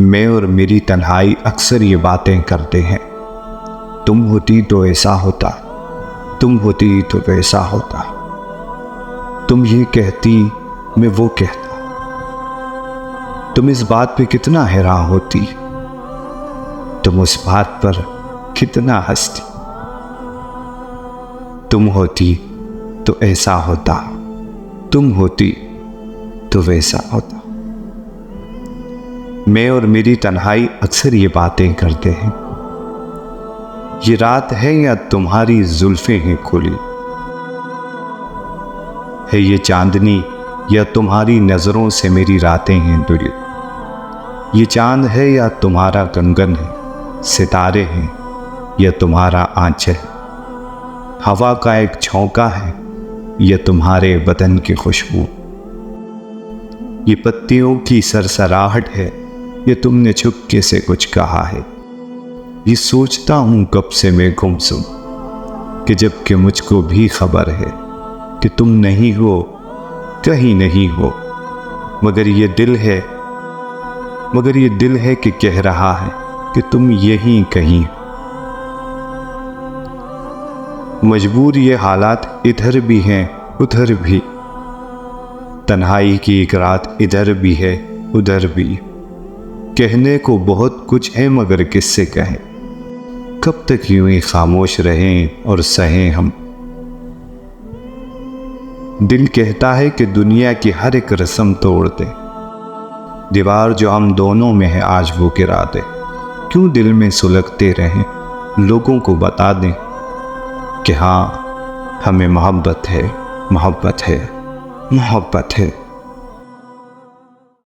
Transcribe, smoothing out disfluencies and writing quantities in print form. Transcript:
मैं और मेरी तन्हाई अक्सर ये बातें करते हैं। तुम होती तो ऐसा होता, तुम होती तो वैसा होता। तुम ये कहती, मैं वो कहता। तुम इस बात पे कितना हैरान होती, तुम उस बात पर कितना हंसती। तुम होती तो ऐसा होता, तुम होती तो वैसा होता। मैं और मेरी तन्हाई अक्सर ये बातें करते हैं। ये रात है या तुम्हारी जुल्फें हैं खुली, है ये चांदनी या तुम्हारी नजरों से मेरी रातें हैं दुरी। ये चांद है या तुम्हारा कंगन है, सितारे हैं या तुम्हारा आंचल, हवा का एक झोंका है या तुम्हारे बदन की खुशबू। ये पत्तियों की सरसराहट है ये तुमने चुपके से कुछ कहा है। ये सोचता हूं कब से मैं गुमसुम, कि जबकि मुझको भी खबर है कि तुम नहीं हो, कहीं नहीं हो। मगर ये दिल है कि कह रहा है कि तुम यहीं कहीं। मजबूर ये हालात इधर भी हैं उधर भी, तन्हाई की एक रात इधर भी है उधर भी। कहने को बहुत कुछ है मगर किससे कहें, कब तक यूं ही खामोश रहें और सहें हम। दिल कहता है कि दुनिया की हर एक रस्म तोड़ दे, दीवार जो हम दोनों में है आज वो गिरा दे। क्यों दिल में सुलगते रहें, लोगों को बता दें कि हाँ हमें मोहब्बत है, मोहब्बत है, मोहब्बत है।